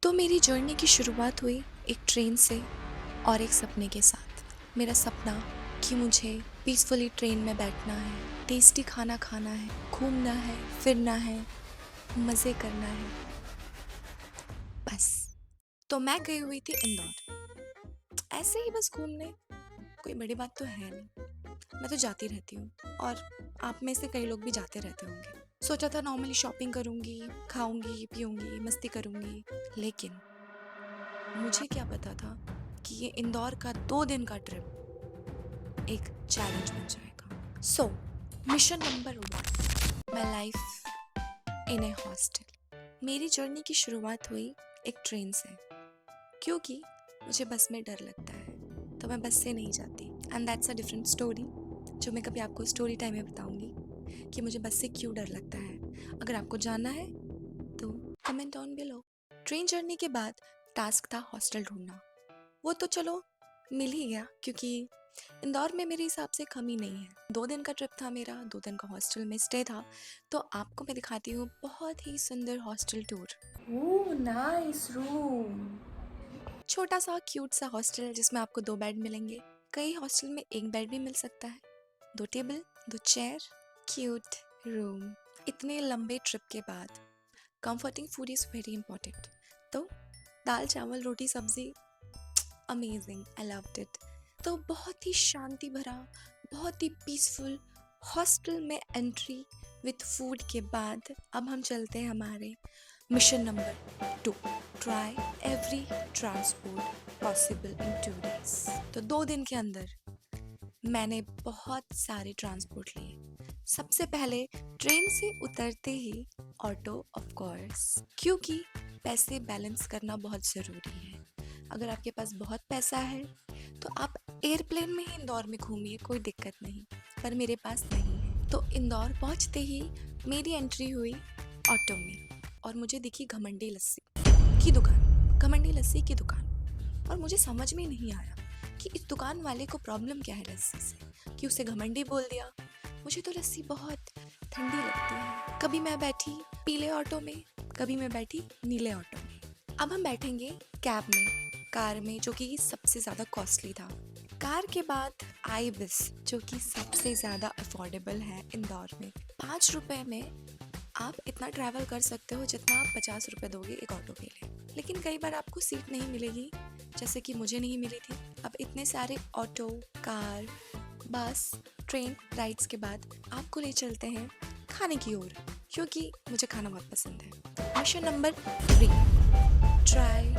तो मेरी जर्नी की शुरुआत हुई एक ट्रेन से और एक सपने के साथ। मेरा सपना कि मुझे पीसफुली ट्रेन में बैठना है, टेस्टी खाना खाना है, घूमना है, फिरना है, मज़े करना है, बस। तो मैं गई हुई थी इंदौर, ऐसे ही बस घूमने। कोई बड़ी बात तो है नहीं, मैं तो जाती रहती हूँ और आप में से कई लोग भी जाते रहते होंगे। सोचा था नॉर्मली शॉपिंग करूँगी, खाऊंगी, पीऊँगी, मस्ती करूँगी, लेकिन मुझे क्या पता था कि ये इंदौर का 2 दिन का ट्रिप एक चैलेंज बन जाएगा। So mission number 1, my life in A hostel. मेरी जर्नी की शुरुआत हुई एक ट्रेन से, क्योंकि मुझे बस में डर लगता है तो मैं बस से नहीं जाती। And that's a different story जो मैं कभी आपको स्टोरी टाइम में बताऊंगी कि मुझे बस से क्यों डर लगता है। अगर आपको जानना है तो comment down below. Train journey के बाद टास्क था हॉस्टल ढूंढना। वो तो चलो मिल ही गया, क्योंकि इंदौर में मेरे हिसाब से कमी नहीं है। 2 दिन का ट्रिप था मेरा, 2 दिन का हॉस्टल में स्टे था। तो आपको मैं दिखाती हूँ बहुत ही सुंदर hostel tour. Oh nice room. छोटा सा क्यूट सा हॉस्टल जिसमें आपको 2 बेड मिलेंगे। कई हॉस्टल में एक बेड भी मिल सकता है। 2 टेबल, 2 चेयर, क्यूट रूम। इतने लंबे ट्रिप के बाद comforting food is very important. तो दाल चावल रोटी सब्जी, अमेजिंग, आई लव्ड इट। तो बहुत ही शांति भरा, बहुत ही पीसफुल हॉस्टल में एंट्री विथ फूड के बाद अब हम चलते हैं हमारे mission number 2, try every transport possible in 2 days। तो 2 दिन के अंदर मैंने बहुत सारे ट्रांसपोर्ट लिए। सबसे पहले ट्रेन से उतरते ही ऑटो, ऑफ कोर्स, क्योंकि पैसे बैलेंस करना बहुत ज़रूरी है। अगर आपके पास बहुत पैसा है तो आप एयरप्लेन में ही इंदौर में घूमिए, कोई दिक्कत नहीं, पर मेरे पास नहीं है। तो इंदौर पहुंचते ही मेरी एंट्री हुई ऑटो में और मुझे दिखी घमंडी लस्सी की दुकान। घमंडी लस्सी की दुकान, और मुझे समझ में नहीं आया कि इस दुकान वाले को प्रॉब्लम क्या है लस्सी से कि उसे घमंडी बोल दिया। मुझे तो लस्सी बहुत ठंडी लगती है। कभी मैं बैठी पीले ऑटो में, कभी मैं बैठी नीले ऑटो में। अब हम बैठेंगे कैब में, कार में, जो कि सबसे ज़्यादा कॉस्टली था। कार के बाद आई बस, जो कि सबसे ज़्यादा अफोर्डेबल है इंदौर में। 5 रुपए में आप इतना ट्रैवल कर सकते हो जितना आप 50 रुपए दोगे एक ऑटो के लिए। लेकिन कई बार आपको सीट नहीं मिलेगी, जैसे कि मुझे नहीं मिली थी। अब इतने सारे ऑटो, कार, बस, ट्रेन राइड्स के बाद आपको ले चलते हैं खाने की ओर, क्योंकि मुझे खाना बहुत पसंद है। Mission number 3, try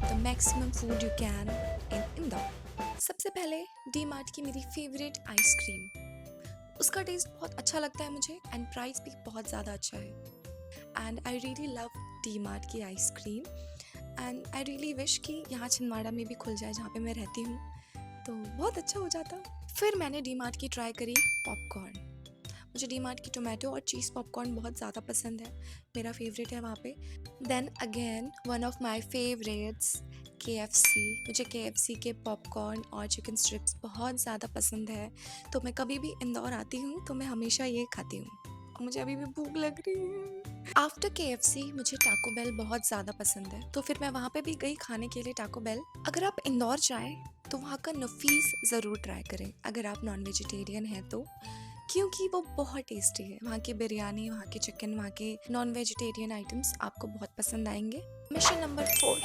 the maximum food you can in Indore. सबसे पहले डी मार्ट की मेरी फेवरेट आइसक्रीम, उसका टेस्ट बहुत अच्छा लगता है मुझे एंड प्राइस भी बहुत ज़्यादा अच्छा है। And I really love D Mart की ice cream and I really wish कि यहाँ छिंदवाड़ा में भी खुल जाए जहाँ पे मैं रहती हूँ, तो बहुत अच्छा हो जाता। फिर मैंने डी मार्ट की ट्राई करी पॉपकॉर्न। मुझे डी मार्ट की टोमेटो और चीज़ पॉपकॉर्न बहुत ज़्यादा पसंद है, मेरा फेवरेट है वहाँ पे। Then again one of my favourites, KFC। मुझे KFC के पॉपकॉर्न और चिकन स्ट्रिप्स बहुत ज़्यादा पसंद है। तो मैं कभी भी इंदौर आती हूँ तो मैं हमेशा ये खाती हूँ, और मुझे अभी भी भूख लग रही है। आफ्टर KFC मुझे टाको बेल बहुत ज़्यादा पसंद है, तो फिर मैं वहाँ पे भी गई खाने के लिए टाको बेल। अगर आप इंदौर जाएँ तो वहाँ का नफीस ज़रूर ट्राई करें अगर आप नॉन वेजिटेरियन हैं तो, क्योंकि वो बहुत टेस्टी है। वहाँ की बिरयानी, वहाँ के चिकन, वहाँ के नॉन वेजिटेरियन आइटम्स आपको बहुत पसंद आएंगे। Mission number 4,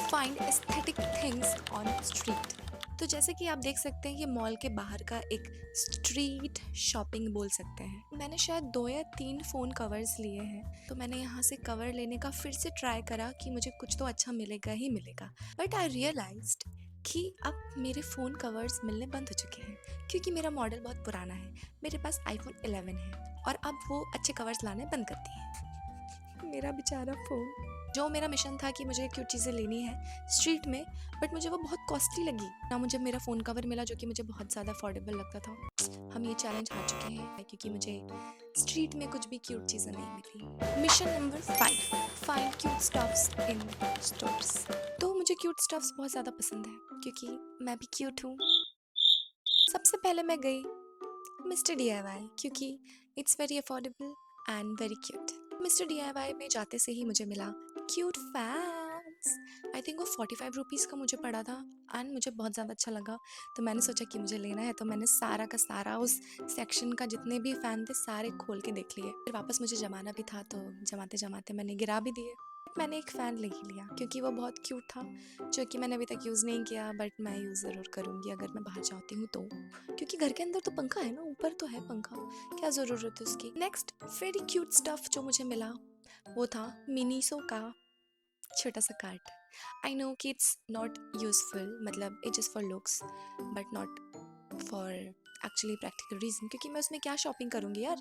find aesthetic things on street. तो जैसे कि आप देख सकते हैं ये मॉल के बाहर का एक स्ट्रीट शॉपिंग बोल सकते हैं। मैंने शायद 2 या 3 फ़ोन कवर्स लिए हैं, तो मैंने यहाँ से कवर लेने का फिर से ट्राई करा कि मुझे कुछ तो अच्छा मिलेगा ही मिलेगा। बट आई रियलाइज्ड कि अब मेरे फ़ोन कवर्स मिलने बंद हो चुके हैं, क्योंकि मेरा मॉडल बहुत पुराना है। मेरे पास iPhone 11 है और अब वो अच्छे कवर्स लाने बंद कर दिए हैं। मेरा बेचारा फ़ोन। जो मेरा मिशन था कि मुझे क्यूट चीज़ें लेनी है स्ट्रीट में, बट मुझे वो बहुत कॉस्टली लगी ना। मुझे मेरा फ़ोन कवर मिला जो कि मुझे बहुत ज़्यादा अफोर्डेबल लगता था। हम ये चैलेंज हार चुके हैं क्योंकि मुझे स्ट्रीट में कुछ भी क्यूट चीज़ें नहीं मिली। Mission number 5, find cute stuffs in stores. तो मुझे क्यूट स्टफ्स बहुत ज़्यादा पसंद है क्योंकि मैं भी क्यूट हूँ। सबसे पहले मैं गई मिस्टर DIY, क्योंकि it's very affordable and very cute. Mister DIY में जाते से ही मुझे मिला क्यूट फैंस। आई थिंक वो 45 रुपीज़ का मुझे पड़ा था एंड मुझे बहुत ज़्यादा अच्छा लगा। तो मैंने सोचा कि मुझे लेना है, तो मैंने सारा का सारा उस सेक्शन का जितने भी फ़ैन थे सारे खोल के देख लिए। फिर वापस मुझे जमाना भी था, तो जमाते जमाते मैंने गिरा भी दिए। मैंने एक फ़ैन ले ही लिया क्योंकि वो बहुत क्यूट था, जो कि मैंने अभी तक यूज़ नहीं किया, बट मैं यूज़ ज़रूर करूँगी अगर मैं बाहर जाती हूँ तो, क्योंकि घर के अंदर तो पंखा है ना, ऊपर तो है पंखा, क्या ज़रूरत है उसकी। नेक्स्ट वेरी क्यूट स्टफ़ जो मुझे मिला वो था मिनीसो का छोटा सा कार्ट। आई नो कि इट्स नॉट यूजफुल, मतलब it just for looks but not for actually practical reason, क्योंकि मैं उसमें क्या शॉपिंग करूँगी यार।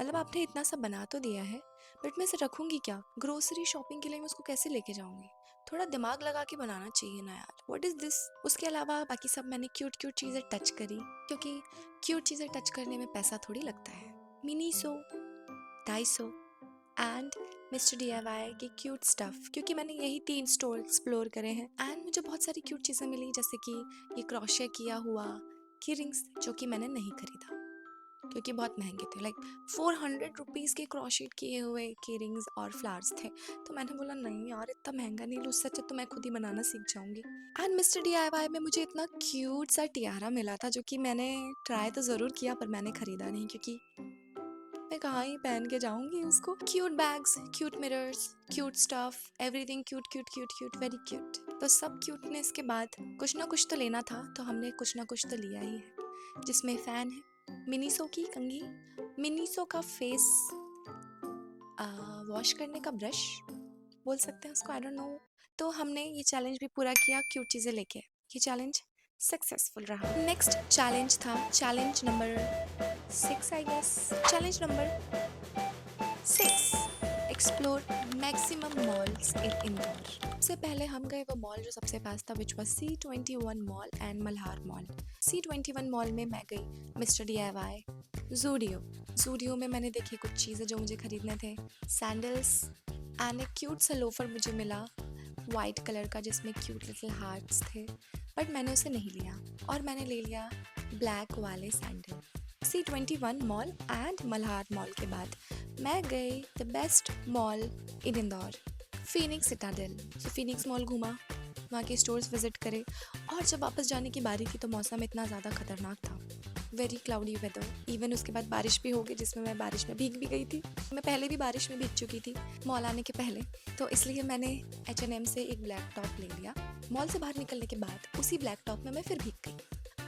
मतलब आपने इतना सा बना तो दिया है, बट मैं इसे रखूँगी क्या? ग्रोसरी शॉपिंग के लिए मैं उसको कैसे लेके जाऊँगी? थोड़ा दिमाग लगा के बनाना चाहिए ना यार, व्हाट इज़ दिस। उसके अलावा बाकी सब मैंने क्यूट क्यूट चीज़ें टच करी, क्योंकि क्यूट चीज़ें टच करने में पैसा थोड़ी लगता है। Miniso, Daiso and mister DIY के क्यूट स्टफ़, क्योंकि मैंने यही 3 स्टोर एक्सप्लोर करे हैं एंड मुझे बहुत सारी क्यूट चीज़ें मिली, जैसे कि ये क्रोशे किया हुआ की रिंग्स, जो कि मैंने नहीं खरीदा क्योंकि बहुत महंगे थे। लाइक 400 रुपीज़ के क्रोशेट किए हुए की रिंग्स और फ्लावर्स थे, तो मैंने बोला नहीं यार इतना महंगा नहीं लूँ, उससे अच्छा तो मैं खुद ही बनाना सीख जाऊँगी। एंड मिस्टर DIY में मुझे इतना क्यूट सा टियारा मिला था, जो कि मैंने ट्राई तो ज़रूर किया पर मैंने ख़रीदा नहीं, क्योंकि मैं कहाँ ही पहन के जाऊंगी उसको। Cute bags, cute mirrors, cute stuff, everything cute cute cute cute, very cute. तो सब क्यूटनेस के बाद कुछ ना कुछ तो लेना था, तो हमने कुछ ना कुछ तो लिया ही है, जिसमें फ़ैन है, मिनीसो की कंघी, मिनीसो का फेस वॉश करने का ब्रश बोल सकते हैं उसको, आई डोंट नो। तो हमने ये चैलेंज भी पूरा किया क्यूट चीज़ें लेके। ये चैलेंज सक्सेसफुल रहा। नेक्स्ट चैलेंज था challenge number 6 I guess, challenge number 6, explore maximum malls in Indore. सबसे पहले हम गए वो मॉल जो सबसे पास था, which was C21 mall and Malhar mall. C21 mall में मैं गई मिस्टर DIY, जूडियो में मैंने देखी कुछ चीज़ें जो मुझे खरीदने थे, सैंडल्स एंड एक क्यूट सा लोफर मुझे मिला वाइट कलर का, जिसमें क्यूट लिटिल हार्ट्स थे, बट मैंने उसे नहीं लिया और मैंने ले लिया ब्लैक वाले sandal. C21 mall and Malhar mall के बाद मैं गई the best mall in Indore, Phoenix Citadel. तो फीनिक्स मॉल घूमा, वहाँ के स्टोर्स विजिट करे, और जब वापस जाने की बारी थी तो मौसम इतना ज़्यादा खतरनाक था, वेरी क्लाउडी वेदर। इवन उसके बाद बारिश भी हो गई, जिसमें मैं बारिश में भीग भी गई थी। मैं पहले भी बारिश में भीग चुकी थी मॉल आने के पहले, तो इसलिए मैंने H&M से एक ब्लैक टॉप ले लिया। मॉल से बाहर निकलने के बाद उसी ब्लैक टॉप में मैं फिर भीग गई।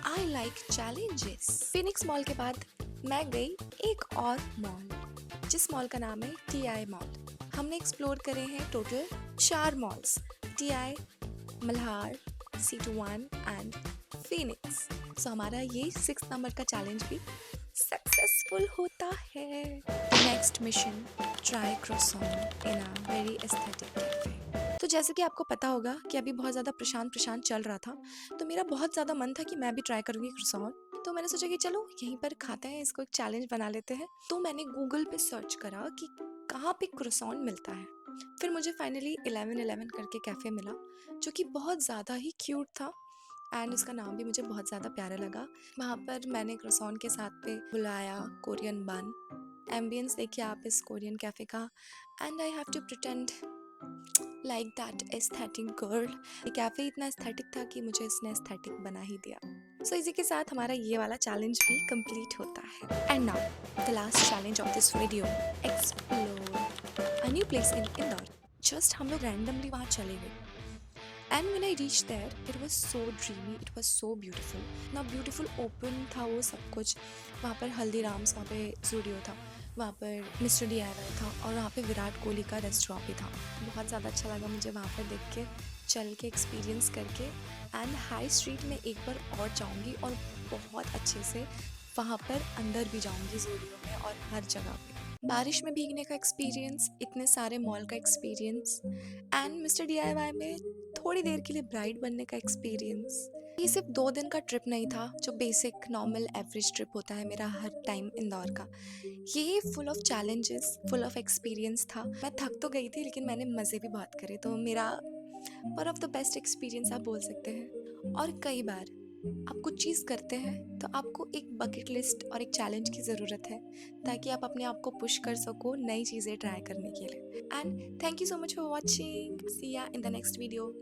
I like challenges. Phoenix mall के बाद मैं गई एक और मॉल, जिस मॉल का नाम है TI मॉल। हमने एक्सप्लोर करे हैं total 4 malls, TI, Malhar, C21 and Phoenix. So हमारा ये 6 नंबर का चैलेंज भी सक्सेसफुल होता है। Next mission, try croissant in a very aesthetic cafe. तो जैसे कि आपको पता होगा कि अभी बहुत ज़्यादा प्रशांत चल रहा था, तो मेरा बहुत ज़्यादा मन था कि मैं भी ट्राई करूँगी croissant। तो मैंने सोचा कि चलो यहीं पर खाते हैं, इसको एक चैलेंज बना लेते हैं। तो मैंने गूगल पे सर्च करा कि कहाँ पे croissant मिलता है। फिर मुझे फाइनली 1111 करके कैफ़े मिला, जो कि बहुत ज़्यादा ही क्यूट था एंड उसका नाम भी मुझे बहुत ज़्यादा प्यारा लगा। वहाँ पर मैंने croissant के साथ पे बुलाया कोरियन बन। एम्बियंस देखिए आप इस कोरियन कैफ़े का, and I have to pretend like that aesthetic girl. ये कैफ़े इतना एस्थेटिक था कि मुझे इसने एस्थेटिक बना ही दिया। सो इसी के साथ हमारा ये वाला चैलेंज भी कंप्लीट होता है। And now the last challenge of this video, explore a new place in Indore. Just हम लोग रैंडमली वहाँ चले गए, and when I reach there it was so dreamy, it was so beautiful. इतना ब्यूटीफुल ओपन था वो सब कुछ। वहाँ पर हल्दीराम्स, वहाँ पे जूडियो था, वहाँ पर मिस्टर DIY था, और वहाँ पे विराट कोहली का रेस्टोरेंट भी था। बहुत ज़्यादा अच्छा लगा मुझे वहाँ पर देख के, चल के, एक्सपीरियंस करके। एंड हाई स्ट्रीट में एक बार और जाऊँगी और बहुत अच्छे से वहाँ पर अंदर भी जाऊँगी जूडियो में और हर जगह पे। बारिश में भीगने का एक्सपीरियंस, इतने सारे मॉल का एक्सपीरियंस, एंड मिस्टर DIY में थोड़ी देर के लिए ब्राइड बनने का एक्सपीरियंस। ये सिर्फ 2 दिन का ट्रिप नहीं था, जो बेसिक नॉर्मल एवरेज ट्रिप होता है मेरा हर टाइम इंदौर का। ये full of challenges, full of experience था। मैं थक तो गई थी, लेकिन मैंने मज़े भी बहुत करे, तो मेरा one of the best experience आप बोल सकते हैं। और कई बार आप कुछ चीज़ करते हैं तो आपको एक बकेट लिस्ट और एक चैलेंज की ज़रूरत है, ताकि आप अपने आप को पुश कर सको नई चीज़ें ट्राई करने के लिए। And thank you so much for watching, see ya in the next video.